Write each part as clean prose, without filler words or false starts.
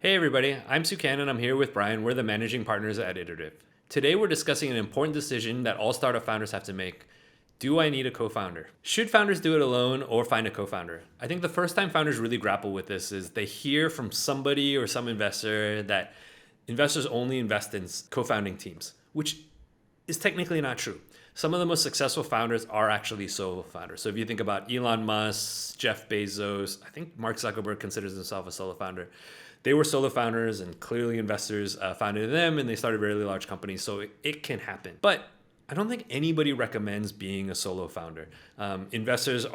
Hey everybody, I'm Sukan and I'm here with Brian. We're the managing partners at Iterative. Today we're discussing an important decision that all startup founders have to make. Do I need a co-founder? Should founders do it alone or find a co-founder? I think the first time founders really grapple with this is they hear from somebody or some investor that investors only invest in co-founding teams, which is technically not true. Some of the most successful founders are actually solo founders. So if you think about Elon Musk, Jeff Bezos, I think Mark Zuckerberg considers himself a solo founder. They were solo founders, and clearly investors founded them, and they started really large companies. So it can happen. But I don't think anybody recommends being a solo founder. Investors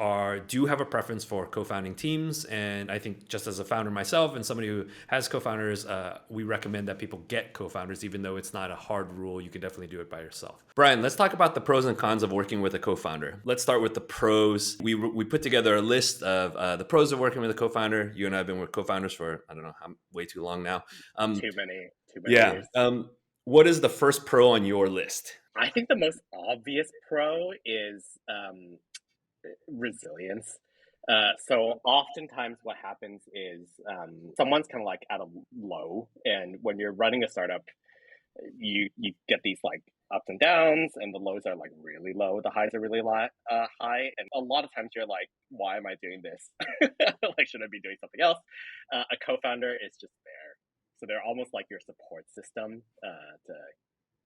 do have a preference for co-founding teams, and I think just as a founder myself and somebody who has co-founders, we recommend that people get co-founders, even though it's not a hard rule. You can definitely do it by yourself. Brian, let's talk about the pros and cons of working with a co-founder. Let's start with the pros. We put together a list of the pros of working with a co-founder. You and I have been with co-founders for I don't know way too long now. Too many Yeah. years. What is the first pro on your list? I think the most obvious pro is resilience. So oftentimes what happens is someone's kind of like at a low, and when you're running a startup, you get these like ups and downs, and the lows are like really low, the highs are really high, and a lot of times you're like, why am I doing this? Like, should I be doing something else? A co-founder is just there, so they're almost like your support system to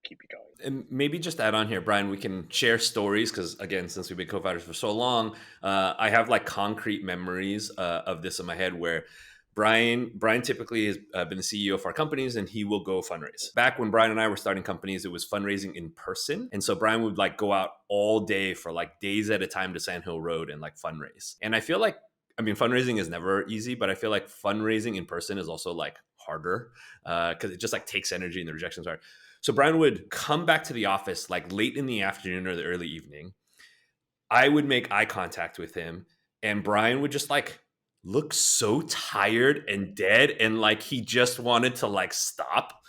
keep you going. And maybe just add on here, Brian, we can share stories because, again, since we've been co-founders for so long, I have like concrete memories of this in my head where Brian typically has been the CEO of our companies, and he will go fundraise. Back when Brian and I were starting companies, it was fundraising in person. And so Brian would like go out all day for like days at a time to Sand Hill Road and like fundraise. And I feel like, I mean, fundraising is never easy, but I feel like fundraising in person is also like harder because it just like takes energy and the rejections are. So Brian would come back to the office like late in the afternoon or the early evening. I would make eye contact with him, and Brian would just like look so tired and dead, and like he just wanted to like stop.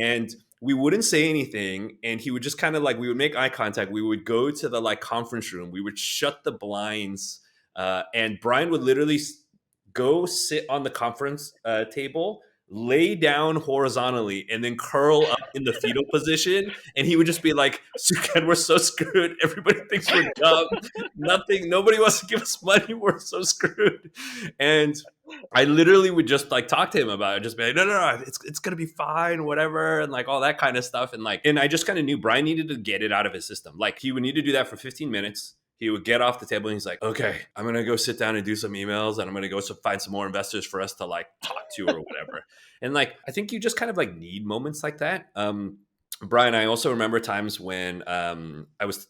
And we wouldn't say anything, and he would just kind of like, we would make eye contact. We would go to the like conference room. We would shut the blinds, and Brian would literally go sit on the conference table, lay down horizontally, and then curl up in the fetal position. And he would just be like, Sukan, we're so screwed. Everybody thinks we're dumb. Nobody wants to give us money. We're so screwed. And I literally would just like talk to him about it, just be like, no, it's gonna be fine, whatever, and like all that kind of stuff. And I just kind of knew Brian needed to get it out of his system. Like he would need to do that for 15 minutes. He would get off the table and he's like, okay, I'm going to go sit down and do some emails, and I'm going to go find some more investors for us to like talk to or whatever. And like, I think you just kind of like need moments like that. Brian, I also remember times when I was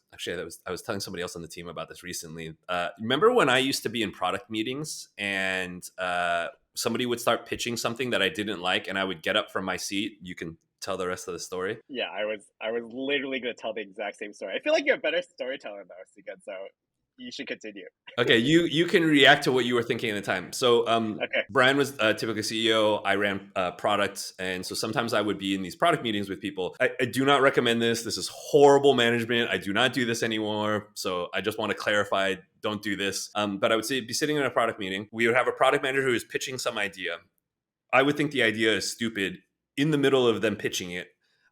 telling somebody else on the team about this recently. Remember when I used to be in product meetings and somebody would start pitching something that I didn't like, and I would get up from my seat. You can tell the rest of the story. Yeah, I was literally going to tell the exact same story. I feel like you're a better storyteller though, Sigan, so you should continue. Okay, you can react to what you were thinking at the time. So Okay. Brian was typically CEO. I ran products, and so sometimes I would be in these product meetings with people. I do not recommend this. This is horrible management. I do not do this anymore. So I just want to clarify: don't do this. But I would be sitting in a product meeting. We would have a product manager who is pitching some idea. I would think the idea is stupid. In the middle of them pitching it,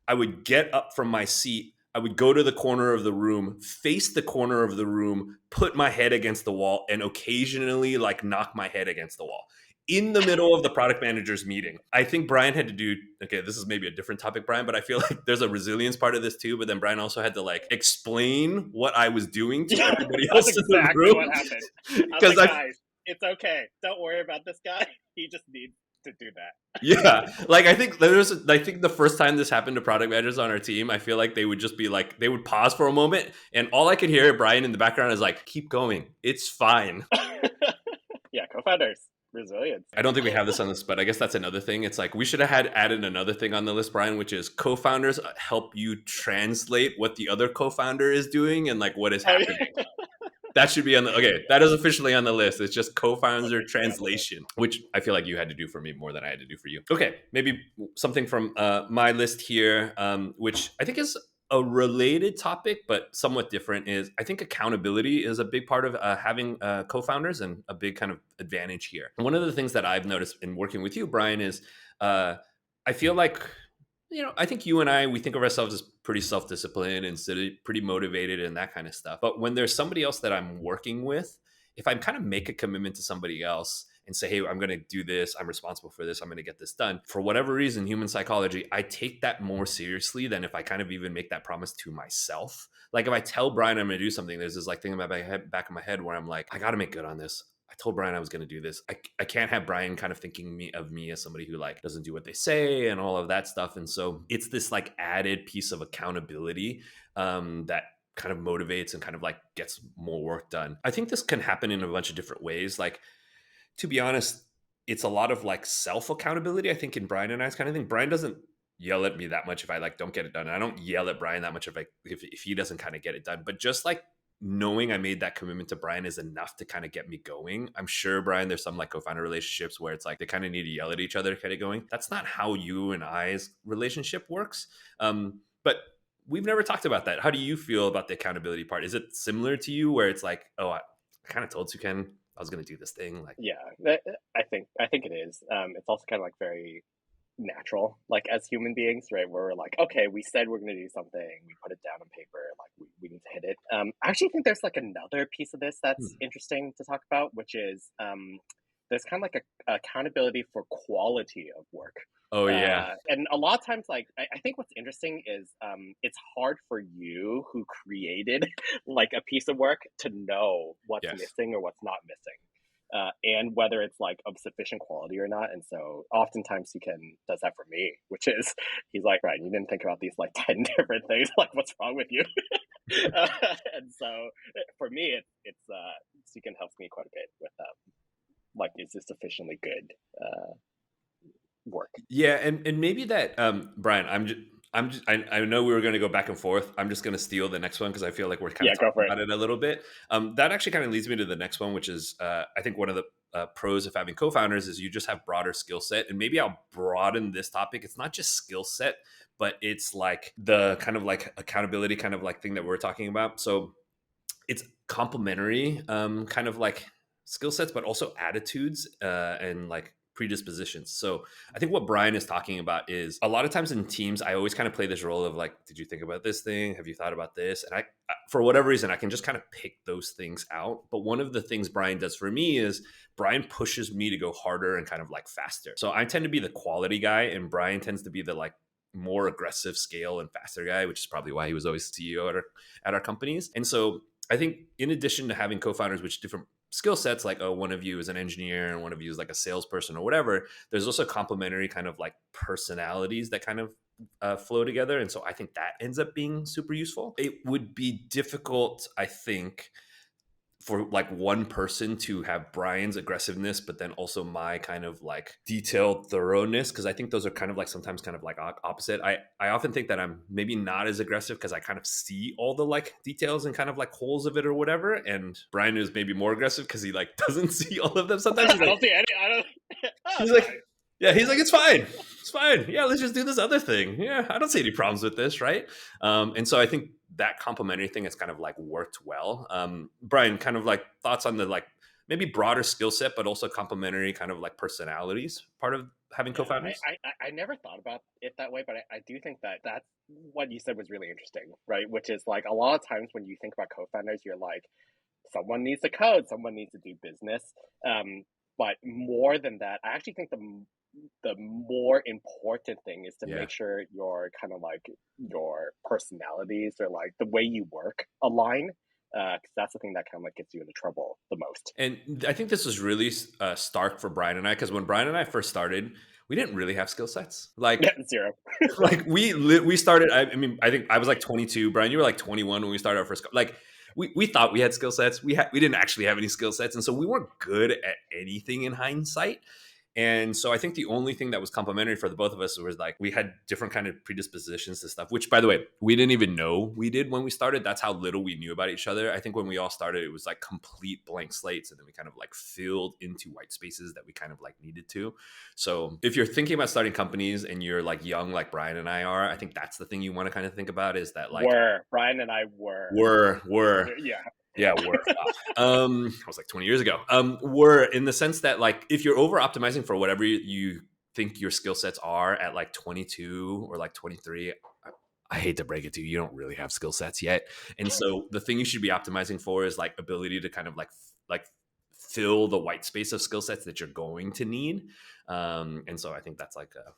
I would get up from my seat. I would go to the corner of the room, face the corner of the room, put my head against the wall, and occasionally like knock my head against the wall in the middle of the product manager's meeting. I think Brian had to do, okay, this is maybe a different topic, Brian, but I feel like there's a resilience part of this too. But then Brian also had to like explain what I was doing to everybody else That's in the exactly room. what happened. I was Because like, guys, it's okay. Don't worry about this guy. He just needs to do that. Yeah, like I think the first time this happened to product managers on our team, I feel like they would just be like, they would pause for a moment, and all I could hear Brian in the background is like, keep going, it's fine. Yeah, co-founders, resilience. I don't think we have this on this, but I guess that's another thing. It's like we should have added another thing on the list, Brian, which is co-founders help you translate what the other co-founder is doing and like what is happening. That should be on the, okay, that is officially on the list. It's just co-founder translation, which I feel like you had to do for me more than I had to do for you. Okay, maybe something from my list here, which I think is a related topic, but somewhat different, is I think accountability is a big part of having co-founders and a big kind of advantage here. And one of the things that I've noticed in working with you, Brian, is I feel like, I think you and I, we think of ourselves as pretty self-disciplined and pretty motivated and that kind of stuff. But when there's somebody else that I'm working with, if I kind of make a commitment to somebody else and say, hey, I'm going to do this, I'm responsible for this, I'm going to get this done, for whatever reason, human psychology, I take that more seriously than if I kind of even make that promise to myself. Like if I tell Brian I'm going to do something, there's this like thing in my back of my head where I'm like, I got to make good on this. I told Brian I was going to do this. I can't have Brian kind of thinking of me as somebody who like doesn't do what they say and all of that stuff. And so it's this like added piece of accountability that kind of motivates and kind of like gets more work done. I think this can happen in a bunch of different ways. Like, to be honest, it's a lot of like self accountability. I think in Brian and I's kind of thing, Brian doesn't yell at me that much if I like don't get it done. And I don't yell at Brian that much if he doesn't kind of get it done. But just like knowing I made that commitment to Brian is enough to kind of get me going. I'm sure, Brian, there's some like co-founder relationships where it's like they kind of need to yell at each other to get it going. That's not how you and I's relationship works. But we've never talked about that. How do you feel about the accountability part? Is it similar to you where it's like, oh, I kind of told Suken I was going to do this thing? Like, yeah, I think it is. It's also kind of like very natural, like as human beings, right? Where we're like, okay, we said we're going to do something, we put it down on paper, like we need to hit it. I actually think there's like another piece of this that's interesting to talk about, which is there's kind of like a accountability for quality of work. Oh yeah. And a lot of times, like I think what's interesting is it's hard for you who created like a piece of work to know what's missing or what's not missing. And whether it's like of sufficient quality or not. And so oftentimes Suken does that for me, which is he's like, right, you didn't think about these like 10 different things, like what's wrong with you? And so for me, it's Suken helps me quite a bit with like, is this sufficiently good work? Yeah, and maybe that Brian, I know we were going to go back and forth. I'm just going to steal the next one because I feel like we're kind of talking about it a little bit. That actually kind of leads me to the next one, which is I think one of the pros of having co-founders is you just have broader skill set. And maybe I'll broaden this topic. It's not just skill set, but it's like the kind of like accountability kind of like thing that we're talking about. So it's complementary kind of like skill sets, but also attitudes and like predispositions. So I think what Brian is talking about is a lot of times in teams, I always kind of play this role of like, did you think about this thing? Have you thought about this? And I for whatever reason, I can just kind of pick those things out. But one of the things Brian does for me is Brian pushes me to go harder and kind of like faster. So I tend to be the quality guy and Brian tends to be the like more aggressive scale and faster guy, which is probably why he was always CEO at our companies. And so I think in addition to having co-founders with different skill sets, like, oh, one of you is an engineer and one of you is like a salesperson or whatever, there's also complementary kind of like personalities that kind of flow together. And so I think that ends up being super useful. It would be difficult, I think, for like one person to have Brian's aggressiveness, but then also my kind of like detailed thoroughness. Cause I think those are kind of like sometimes kind of like opposite. I often think that I'm maybe not as aggressive because I kind of see all the like details and kind of like holes of it or whatever. And Brian is maybe more aggressive because he like doesn't see all of them. Sometimes he's like, I don't see any, he's like, yeah, he's like, it's fine. It's fine. Yeah, let's just do this other thing. Yeah, I don't see any problems with this, right? And so I think that complementary thing has kind of like worked well. Brian, kind of like thoughts on the like maybe broader skill set, but also complementary kind of like personalities part of having co-founders? I never thought about it that way, but I do think that that's what you said was really interesting, right? Which is like a lot of times when you think about co-founders, you're like, someone needs to code, someone needs to do business. But more than that, I actually think the more important thing is to make sure your kind of like your personalities or like the way you work align, because that's the thing that kind of like gets you into trouble the most. And I think this was really stark for Brian and I, because when Brian and I first started, we didn't really have skill sets. Like zero. Like we started. I mean, I think I was like 22. Brian, you were like 21 when we started our first. Like we thought we had skill sets. We didn't actually have any skill sets, and so we weren't good at anything in hindsight. And so I think the only thing that was complementary for the both of us was like we had different kind of predispositions to stuff, which by the way, we didn't even know we did when we started. That's how little we knew about each other. I think when we all started, it was like complete blank slates. And then we kind of like filled into white spaces that we kind of like needed to. So if you're thinking about starting companies and you're like young, like Brian and I are, I think that's the thing you want to kind of think about is that like Brian and I were. Yeah, were. It was like 20 years ago. Were in the sense that like if you're over optimizing for whatever you think your skill sets are at like 22 or like 23, I hate to break it to you, you don't really have skill sets yet. And so the thing you should be optimizing for is like ability to kind of like fill the white space of skill sets that you're going to need. And so I think that's like a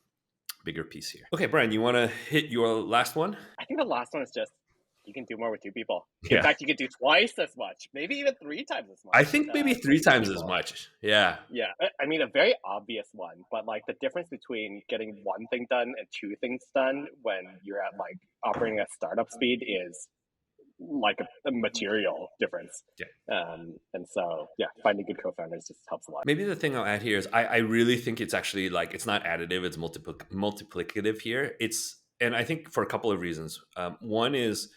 bigger piece here. Okay, Brian, you want to hit your last one? I think the last one is just you can do more with 2 people. Yeah. In fact, you can do twice as much, maybe even 3 times as much. I think maybe 3 with 2 times as people. much. Yeah. Yeah, I mean, a very obvious one, but like the difference between getting 1 thing done and 2 things done when you're at like operating at startup speed is like a material difference. Yeah. And so, yeah, finding good co-founders just helps a lot. Maybe the thing I'll add here is I really think it's actually like, it's not additive, it's multiplicative here. And I think for a couple of reasons. One is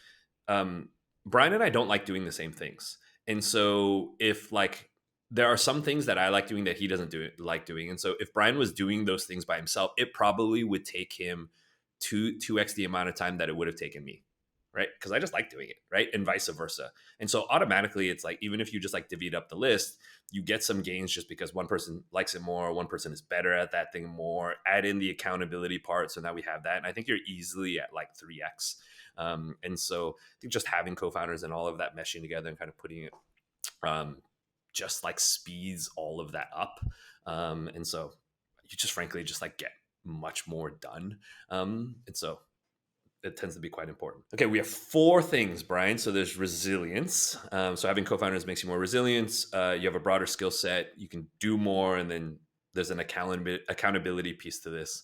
Brian and I don't like doing the same things. And so if like, there are some things that I like doing that he doesn't like doing. And so if Brian was doing those things by himself, it probably would take him 2x the amount of time that it would have taken me. Right? Because I just like doing it, right? And vice versa. And so automatically it's like, even if you just like divvied up the list, you get some gains just because one person likes it more, one person is better at that thing more, add in the accountability part. So now we have that. And I think you're easily at like 3x. And so I think just having co-founders and all of that meshing together and kind of putting it just like speeds all of that up. And so you just frankly just like get much more done. And so it tends to be quite important. Okay, we have 4 things, Brian. So there's resilience. So having co-founders makes you more resilient. You have a broader skill set. You can do more, and then there's an accountability piece to this.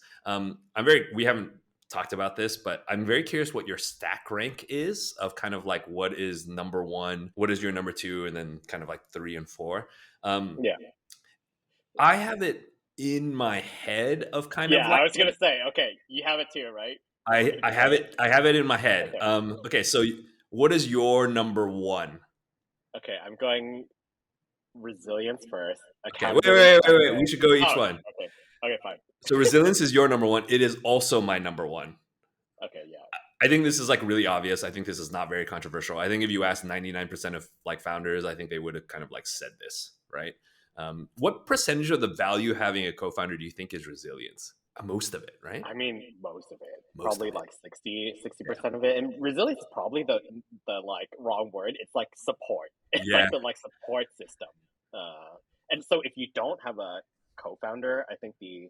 We haven't talked about this, but I'm very curious what your stack rank is of kind of like what is number 1, what is your number 2, and then kind of like 3 and 4. Yeah, I have it in my head of kind of yeah. like, I was gonna say, okay, you have it too, right? I have it in my head. Okay. Okay, so what is your number 1? Okay, I'm going resilience first. Okay, wait. We should go each one. Okay, fine. So resilience is your number 1. It is also my number 1. Okay, yeah. I think this is like really obvious. I think this is not very controversial. I think if you ask 99% of like founders, I think they would have kind of like said this, right? What percentage of the value having a co-founder do you think is resilience? Most of it, right? I mean, most of it. Most Probably of it. like 60% of it. And resilience is probably the like wrong word. It's like support. It's Yeah. like the like support system. And so if you don't have a co-founder, I think the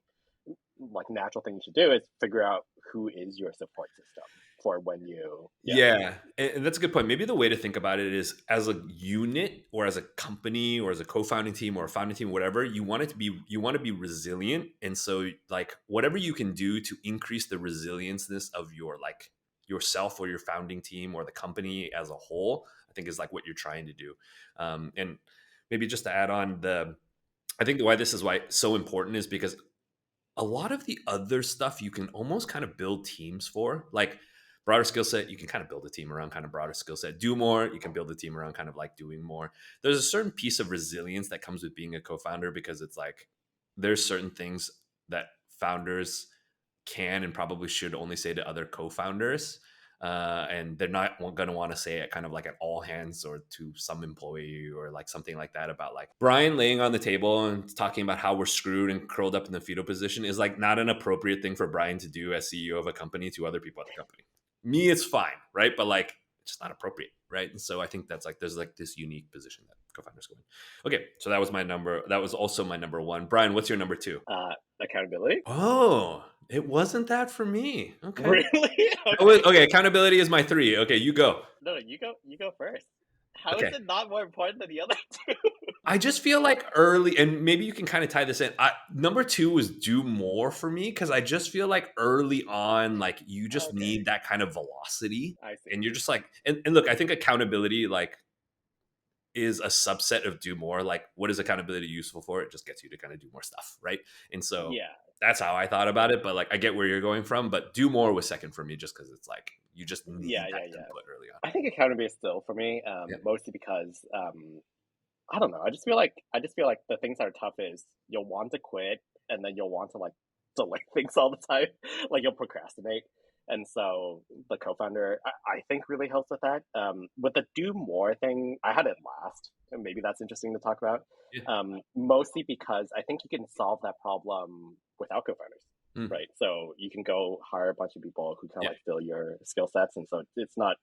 like natural thing you should do is figure out who is your support system for when you Yeah. And that's a good point. Maybe the way to think about it is as a unit or as a company or as a co-founding team or a founding team, whatever, you want to be resilient. And so like whatever you can do to increase the resilienceness of your like yourself or your founding team or the company as a whole, I think is like what you're trying to do. And maybe just to add on I think why this is why it's so important is because a lot of the other stuff you can almost kind of build teams for, like broader skill set, you can kind of build a team around kind of broader skill set. Do more, you can build a team around kind of like doing more. There's a certain piece of resilience that comes with being a co-founder because it's like there's certain things that founders can and probably should only say to other co-founders. And they're not going to want to say it kind of like at all hands or to some employee or like something like that about like Brian laying on the table and talking about how we're screwed and curled up in the fetal position is like not an appropriate thing for Brian to do as CEO of a company to other people at the company. Me, it's fine, right? But like it's just not appropriate, right? And so I think that's like there's like this unique position that co-founders go in. Okay, so that was my number. That was also my number 1. Brian, what's your number 2? Accountability. Oh, it wasn't that for me. Okay. Really? Okay, accountability is my 3. Okay, you go. No, you go first. How Okay. is it not more important than the other 2? I just feel like early, and maybe you can kind of tie this in. Number 2 was do more for me because I just feel like early on, like you just need that kind of velocity. I see. And you're just like, and look, I think accountability like is a subset of do more. Like, what is accountability useful for? It just gets you to kind of do more stuff, right? And so that's how I thought about it. But like, I get where you're going from. But do more was second for me, just because it's like you just need that input early on. I think accountability is still for me, mostly because I don't know. I just feel like the things that are tough is you'll want to quit and then you'll want to like delay things all the time, like you'll procrastinate. And so the co-founder, I think, really helps with that. With the do more thing, I had it last, and maybe that's interesting to talk about. Yeah. Mostly because I think you can solve that problem without co-founders, Mm. right? So you can go hire a bunch of people who kind of Yeah. like fill your skill sets, and so it's not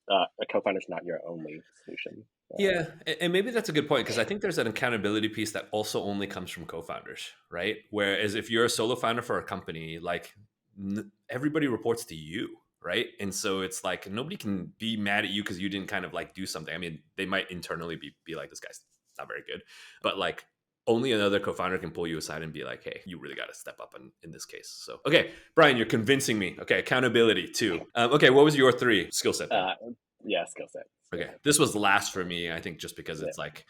a co-founder's not your only solution. Yeah, and maybe that's a good point because I think there's an accountability piece that also only comes from co-founders, right? Whereas if you're a solo founder for a company, like everybody reports to you, right? And so it's like nobody can be mad at you because you didn't kind of like do something. I mean, they might internally be like, this guy's not very good, but like only another co-founder can pull you aside and be like, hey, you really got to step up in this case. So, okay, Brian, you're convincing me. Okay, accountability too. Okay, what was your 3 skill set then? Yeah, skill set. Okay, this was last for me, I think, just because it's like,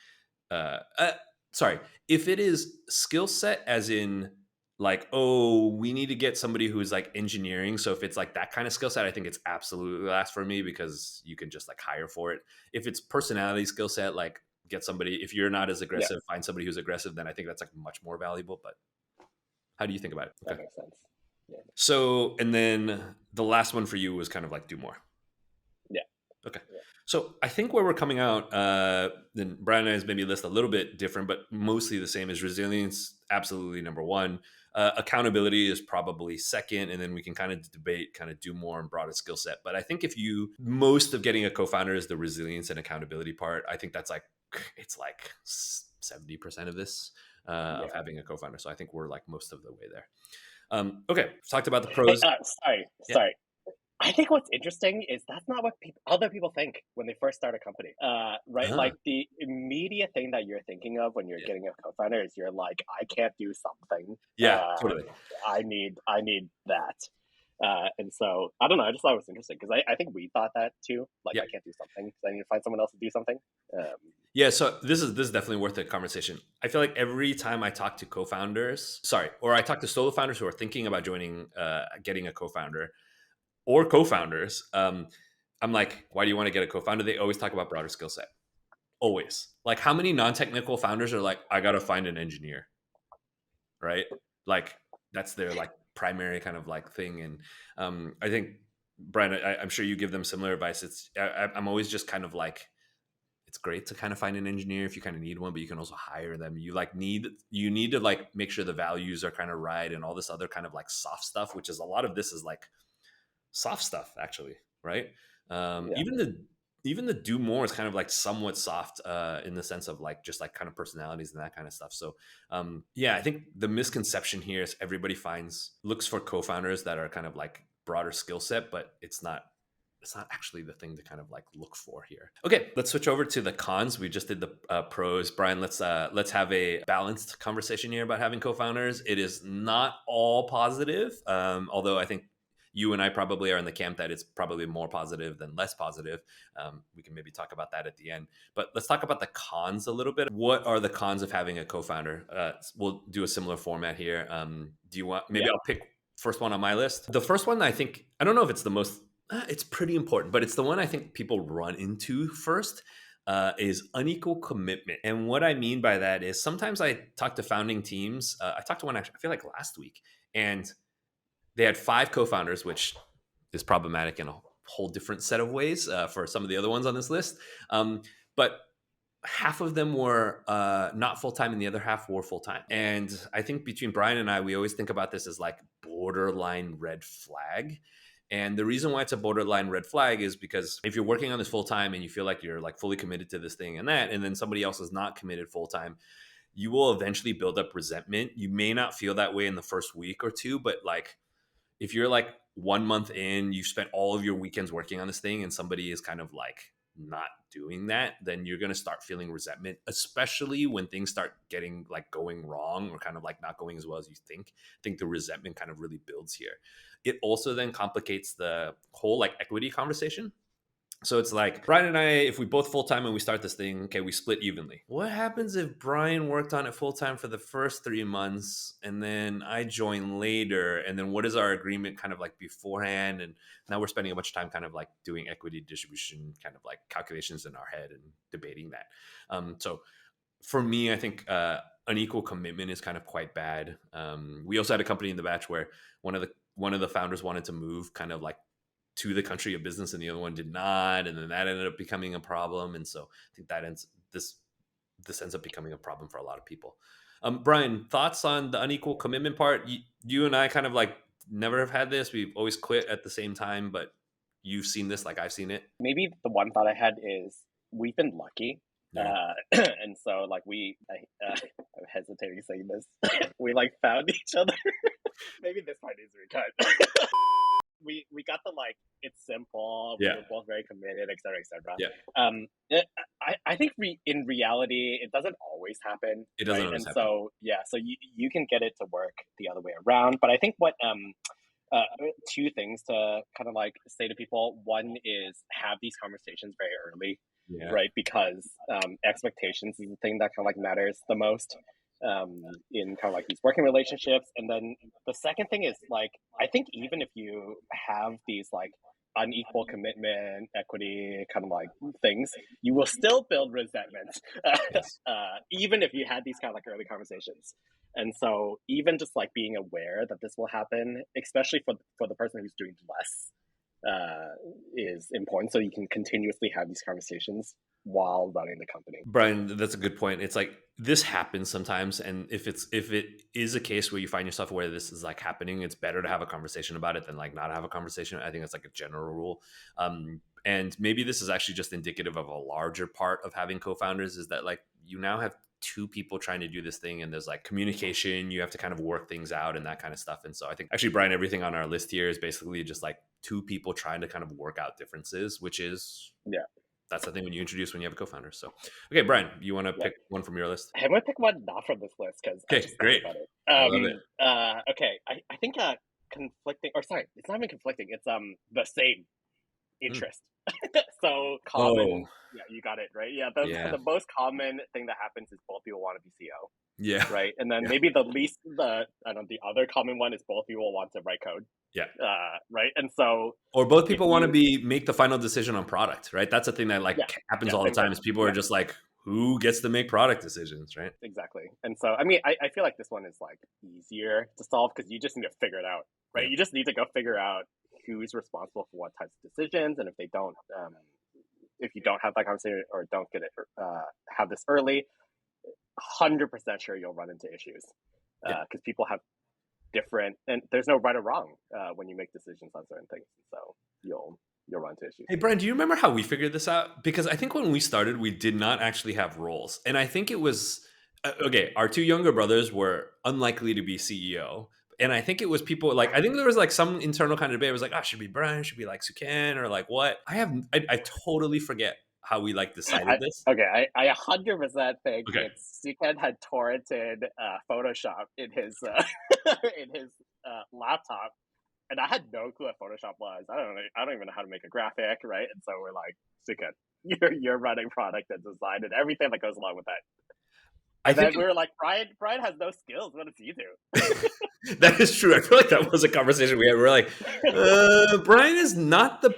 sorry, if it is skill set as in like, oh, we need to get somebody who's like engineering. So if it's like that kind of skill set, I think it's absolutely last for me because you can just like hire for it. If it's personality skill set, like get somebody, if you're not as aggressive, find somebody who's aggressive, then I think that's like much more valuable. But how do you think about it? That makes sense. Yeah. So, and then the last one for you was kind of like do more. Yeah. Okay. Yeah. So I think where we're coming out, then Brian and I's maybe list a little bit different, but mostly the same is resilience, absolutely number 1. Accountability is probably second, and then we can kind of debate, kind of do more and broader skill set. But I think most of getting a co-founder is the resilience and accountability part. I think that's like, it's like 70% of this, of having a co-founder. So I think we're like most of the way there. Okay, talked about the pros. Hey, sorry. I think what's interesting is that's not what other people think when they first start a company, right? Like the immediate thing that you're thinking of when you're getting a co-founder is you're like, I can't do something. Yeah, totally. I need that. And so I don't know. I just thought it was interesting because I think we thought that too. Like I can't do something because I need to find someone else to do something. Yeah, so this is definitely worth a conversation. I feel like every time I talk to co-founders, or I talk to solo founders who are thinking about joining, getting a co-founder, or co-founders, I'm like, why do you want to get a co-founder? They always talk about broader skill set. Always. Like, how many non-technical founders are like, I got to find an engineer, right? Like, that's their like primary kind of like thing. And I think, Brian, I'm sure you give them similar advice. I'm always just kind of like, it's great to kind of find an engineer if you kind of need one, but you can also hire them. You need to like make sure the values are kind of right and all this other kind of like soft stuff, which is a lot of this is like soft stuff actually, right? Even the do more is kind of like somewhat soft, in the sense of like just like kind of personalities and that kind of stuff. So I think the misconception here is everybody looks for co-founders that are kind of like broader skill set, but it's not actually the thing to kind of like look for here. Okay, let's switch over to the cons. We just did the pros. Brian, let's have a balanced conversation here about having co-founders. It is not all positive, although I think you and I probably are in the camp that it's probably more positive than less positive. We can maybe talk about that at the end. But let's talk about the cons a little bit. What are the cons of having a co-founder? We'll do a similar format here. Do you want, maybe I'll pick first one on my list. The first one, I don't know if it's the most, it's pretty important, but it's the one I think people run into first, is unequal commitment. And what I mean by that is sometimes I talk to founding teams. I talked to one actually, I feel like last week, and they had 5 co-founders, which is problematic in a whole different set of ways, for some of the other ones on this list. But half of them were not full-time and the other half were full-time. And I think between Brian and I, we always think about this as like borderline red flag. And the reason why it's a borderline red flag is because if you're working on this full-time and you feel like you're like fully committed to this thing and that, and then somebody else is not committed full-time, you will eventually build up resentment. You may not feel that way in the first week or two, but like, if you're like 1 month in, you've spent all of your weekends working on this thing and somebody is kind of like not doing that, then you're going to start feeling resentment, especially when things start getting like going wrong or kind of like not going as well as you think. I think the resentment kind of really builds here. It also then complicates the whole like equity conversation. So it's like Brian and I, if we both full-time and we start this thing, okay, we split evenly. What happens if Brian worked on it full-time for the first 3 months and then I join later? And then what is our agreement kind of like beforehand? And now we're spending a bunch of time kind of like doing equity distribution, kind of like calculations in our head and debating that. So for me, I think unequal commitment is kind of quite bad. We also had a company in the batch where one of the founders wanted to move kind of like to the country of business and the other one did not, and then that ended up becoming a problem. And so I think that this ends up becoming a problem for a lot of people. Brian, thoughts on the unequal commitment part? You and I kind of like never have had this. We've always quit at the same time, but you've seen this like I've seen it. Maybe the one thought I had is we've been lucky. Yeah. And so like I'm hesitating saying this. We like found each other. Maybe this part needs to be cut. We got the like it's simple. Yeah. We're both very committed, etc., etc. Yeah. I think in reality it doesn't always happen. It doesn't right? always And happen. so so you can get it to work the other way around. But I think what two things to kind of like say to people. One is have these conversations very early. Yeah. Right, because expectations is the thing that kind of like matters the most in kind of like these working relationships. And then the second thing is like I think even if you have these like unequal commitment, equity kind of like things, you will still build resentment, Yes. even if you had these kind of like early conversations. And so even just like being aware that this will happen, especially for the person who's doing less, is important, so you can continuously have these conversations while running the company. Brian, that's a good point. It's like this happens sometimes, and if it is a case where you find yourself where this is like happening, it's better to have a conversation about it than like not have a conversation. I think that's like a general rule. And maybe this is actually just indicative of a larger part of having co-founders is that like you now have two people trying to do this thing and there's like communication, you have to kind of work things out and that kind of stuff. And so I think actually, Brian, everything on our list here is basically just like two people trying to kind of work out differences, which is that's the thing when you have a co-founder. So okay, Brian, you want to pick one from your list? I'm gonna pick one not from this list because okay, great. About it. I love it. Okay, I think conflicting, or sorry, it's not even conflicting, it's the same interest. So common. Yeah, you got it right. Yeah, the most common thing that happens is both people want to be CEO. Yeah. Right. And then maybe the other common one is both people want to write code. Yeah. Right. And so, or both people want to make the final decision on product. Right. That's a thing that like happens all the time. Is people are just like, who gets to make product decisions, right? Exactly. And so, I mean, I feel like this one is like easier to solve because you just need to figure it out, right? You just need to go figure out who's responsible for what types of decisions, and if they don't, if you don't have that conversation or don't get it, have this early, 100% sure you'll run into issues because people have different, and there's no right or wrong when you make decisions on certain things. So you'll run into issues. Hey, Brian, do you remember how we figured this out? Because I think when we started, we did not actually have roles. And I think it was, okay, our two younger brothers were unlikely to be CEO. And I think it was people like, I think there was like some internal kind of debate. It was like, should be Brian, should be like Sukan, or like what? I totally forget how we like decided this. Okay, I 100% think Sukan had torrented Photoshop in his laptop. And I had no clue what Photoshop was. I don't even know how to make a graphic, right? And so we're like, Sukan, you're running product and design and everything that goes along with that. And then we were like, Brian has no skills. What does he do? That is true. I feel like that was a conversation we had. We were like, Brian is not the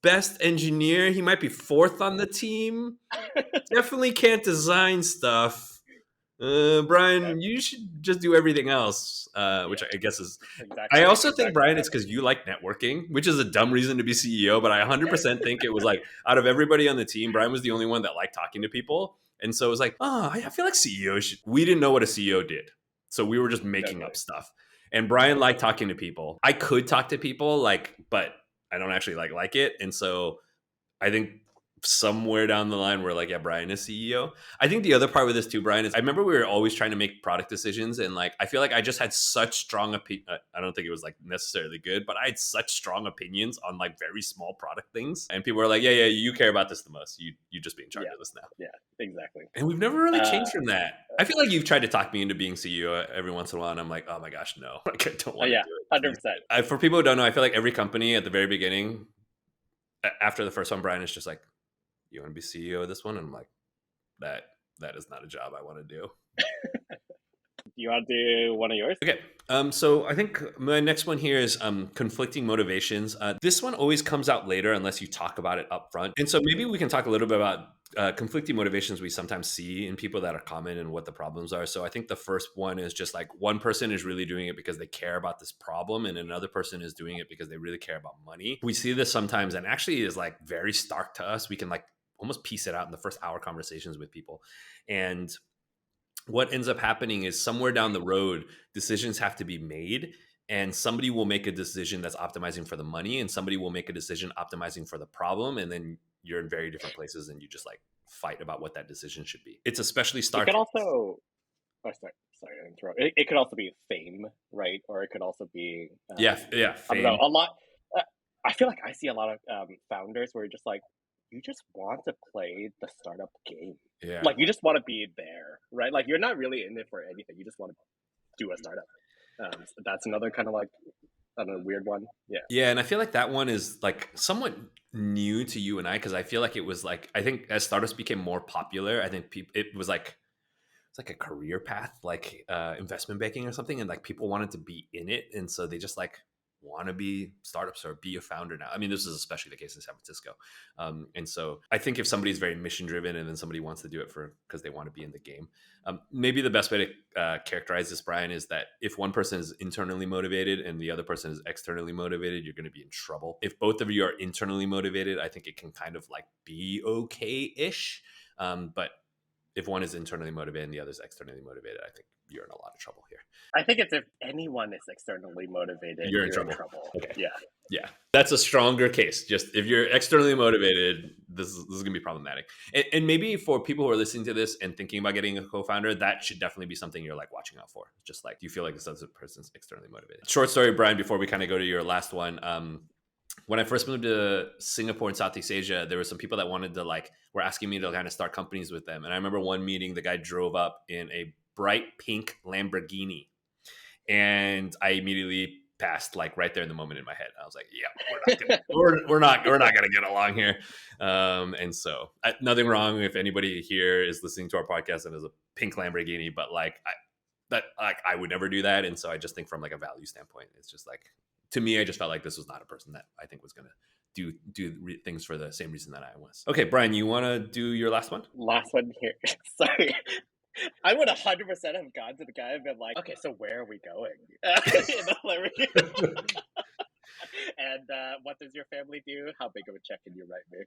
best engineer. He might be fourth on the team. Definitely can't design stuff. Brian, you should just do everything else, which I guess is... Exactly. I also think, Brian, it's because you like networking, which is a dumb reason to be CEO, but I 100% think it was like, out of everybody on the team, Brian was the only one that liked talking to people. And so it was like, I feel like CEO should... We didn't know what a CEO did. So we were just making up stuff. And Brian liked talking to people. I could talk to people, but I don't actually like it. And so I think somewhere down the line we're like, Brian is CEO. I think the other part with this too, Brian, is I remember we were always trying to make product decisions, and like I feel like I just had such strong I don't think it was like necessarily good, but I had such strong opinions on like very small product things, and people were like, yeah, you care about this the most. You just be in charge of this now. Yeah, exactly. And we've never really changed from that. I feel like you've tried to talk me into being CEO every once in a while, and I'm like, oh my gosh, no, like I don't want to do it. 100%. For people who don't know, I feel like every company at the very beginning, after the first one, Brian is just like, you want to be CEO of this one? And I'm like, that is not a job I want to do. You want to do one of yours? Okay. So I think my next one here is conflicting motivations. This one always comes out later unless you talk about it up front. And so maybe we can talk a little bit about conflicting motivations we sometimes see in people that are common and what the problems are. So I think the first one is just like one person is really doing it because they care about this problem, and another person is doing it because they really care about money. We see this sometimes, and actually is like very stark to us. We can like almost piece it out in the first hour conversations with people. And what ends up happening is somewhere down the road, decisions have to be made, and somebody will make a decision that's optimizing for the money, and somebody will make a decision optimizing for the problem. And then you're in very different places, and you just like fight about what that decision should be. It's especially It stark. could also, oh, sorry to interrupt. It could also be fame, right? Or it could also be, Yeah, I don't fame. know, a lot. I feel like I see a lot of founders where you're just like, you just want to play the startup game. Yeah. Like, you just want to be there, right? Like, you're not really in it for anything. You just want to do a startup. So that's another kind of like, I don't know, weird one. Yeah. Yeah, and I feel like that one is like somewhat new to you and I, because I feel like it was like, I think as startups became more popular, I think people, it was like, it's like a career path, like investment banking or something, and like people wanted to be in it, and so they just like want to be startups or be a founder now. I mean, this is especially the case in San Francisco, and so I think if somebody's very mission driven and then somebody wants to do it for because they want to be in the game, maybe the best way to characterize this, Brian, is that if one person is internally motivated and the other person is externally motivated, you're going to be in trouble. If both of you are internally motivated, I think it can kind of like be okay-ish, but if one is internally motivated and the other is externally motivated, I think you're in a lot of trouble here. I think it's if anyone is externally motivated, You're in trouble. Okay. Yeah. Yeah. That's a stronger case. Just if you're externally motivated, this is going to be problematic. And maybe for people who are listening to this and thinking about getting a co-founder, that should definitely be something you're like watching out for. Just like, do you feel like this other person's externally motivated? Short story, Brian, before we kind of go to your last one. When I first moved to Singapore and Southeast Asia, there were some people that wanted to were asking me to kind of start companies with them. And I remember one meeting, the guy drove up in a bright pink Lamborghini, and I immediately passed like right there in the moment in my head. I was like, yeah, we're not going to get along here. And so nothing wrong if anybody here is listening to our podcast and is a pink Lamborghini, but I would never do that. And so I just think from like a value standpoint, it's just like, to me, I just felt like this was not a person that I think was going to do things for the same reason that I was. Okay, Brian, you want to do your last one? Last one here. Sorry. I would 100% have gone to the guy and been like, okay, so where are we going? And what does your family do? How big of a check can you write me?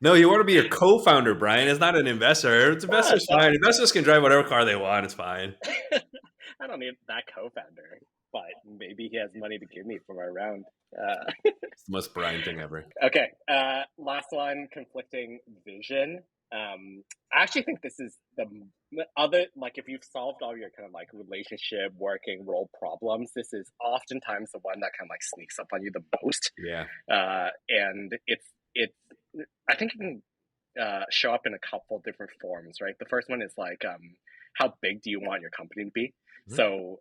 No, you want to be a co-founder, Brian. It's not an investor. It's investors fine. Investors can drive whatever car they want. It's fine. I don't need that co-founder, but maybe he has money to give me for my round. It's the most Brian thing ever. Okay. Last one, conflicting vision. I actually think this is the other, like, if you've solved all your kind of like relationship, working, role problems, this is oftentimes the one that kind of like sneaks up on you the most. Yeah. And it's I think it can show up in a couple different forms, right? The first one is like, how big do you want your company to be? Mm-hmm. So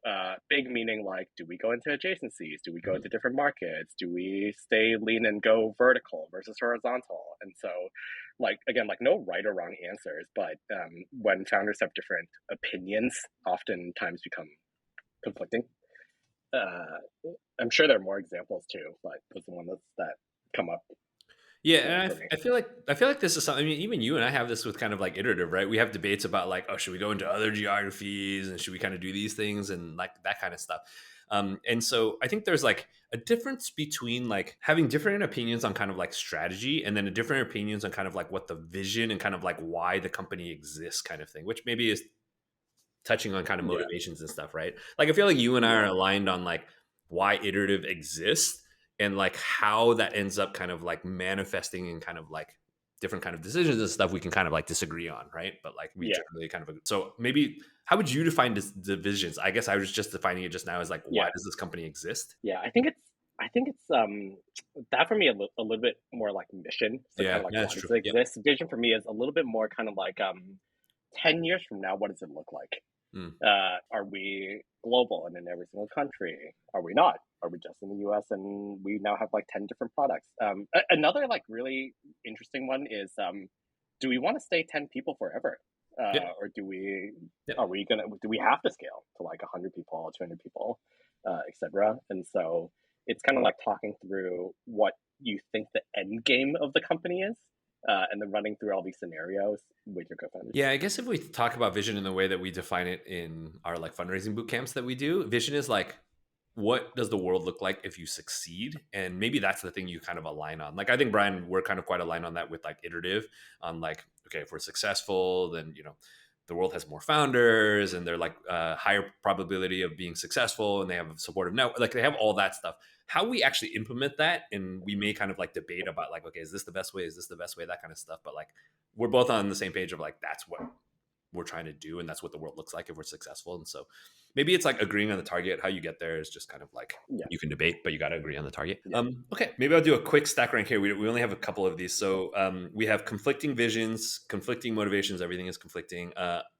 big meaning like, do we go into adjacencies? Do we go into different markets? Do we stay lean and go vertical versus horizontal? And so like, again, like no right or wrong answers, but when founders have different opinions, oftentimes become conflicting. I'm sure there are more examples too, but those are the ones that come up. Yeah, and I feel like this is something. I mean, even you and I have this with kind of like Iterative, right? We have debates about like, oh, should we go into other geographies and should we kind of do these things and like that kind of stuff. And so I think there's like a difference between like having different opinions on kind of like strategy and then a different opinions on kind of like what the vision and kind of like why the company exists kind of thing, which maybe is touching on kind of motivations and stuff, right? Like I feel like you and I are aligned on like why Iterative exists. And like how that ends up kind of like manifesting in kind of like different kind of decisions and stuff we can kind of like disagree on, right? But like we generally kind of agree. So maybe how would you define divisions? I guess I was just defining it just now as like, why does this company exist? Yeah, I think it's that for me a little bit more like mission. So kind of like why does it exist? Vision for me is a little bit more kind of like 10 years from now, what does it look like? Are we global and in every single country? Are we not? Are we just in the US and we now have like 10 different products? Another like really interesting one is, do we want to stay 10 people forever? Or do we have to scale to like 100 people, 200 people, etc.? And so it's kind of like talking through what you think the end game of the company is. and then running through all these scenarios with your co-founders. Yeah, I guess if we talk about vision in the way that we define it in our like fundraising boot camps that we do, vision is like, what does the world look like if you succeed? And maybe that's the thing you kind of align on. Like, I think Brian, we're kind of quite aligned on that with like Iterative, on like, okay, if we're successful, then, you know, the world has more founders and they're like higher probability of being successful, and they have a supportive network. Like, they have all that stuff. How we actually implement that, and we may kind of like debate about like, okay, is this the best way? Is this the best way? That kind of stuff. But like, we're both on the same page of like, that's what we're trying to do, and that's what the world looks like if we're successful. And so maybe it's like agreeing on the target. How you get there is just kind of like, you can debate, but you got to agree on the target. Okay, maybe I'll do a quick stack rank here. We only have a couple of these. So we have conflicting visions, conflicting motivations. Everything is conflicting.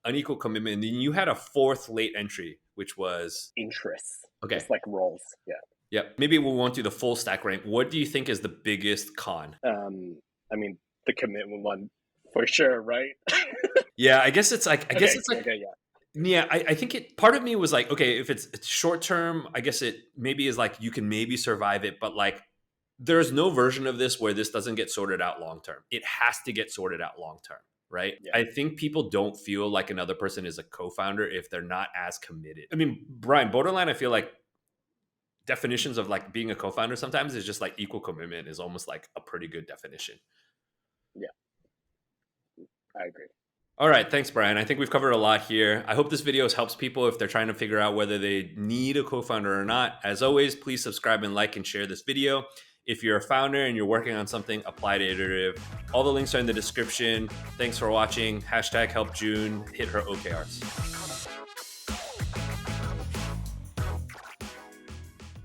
Unequal commitment. And then you had a fourth late entry, which was interests. Okay, just like roles. Yeah, maybe we won't do the full stack rank. What do you think is the biggest con? I mean, the commitment one for sure, right? Yeah, I guess it's like, okay, yeah, I think it, part of me was like, okay, if it's short term, I guess it maybe is like, you can maybe survive it, but like, there's no version of this where this doesn't get sorted out long term. It has to get sorted out long term, right? Yeah. I think people don't feel like another person is a co-founder if they're not as committed. I mean, Brian, borderline, I feel like definitions of like being a co-founder sometimes is just like equal commitment is almost like a pretty good definition. Yeah, I agree. All right. Thanks, Brian. I think we've covered a lot here. I hope this video helps people if they're trying to figure out whether they need a co-founder or not. As always, please subscribe and like and share this video. If you're a founder and you're working on something, apply to Iterative. All the links are in the description. Thanks for watching. #HelpJune. Hit her OKRs.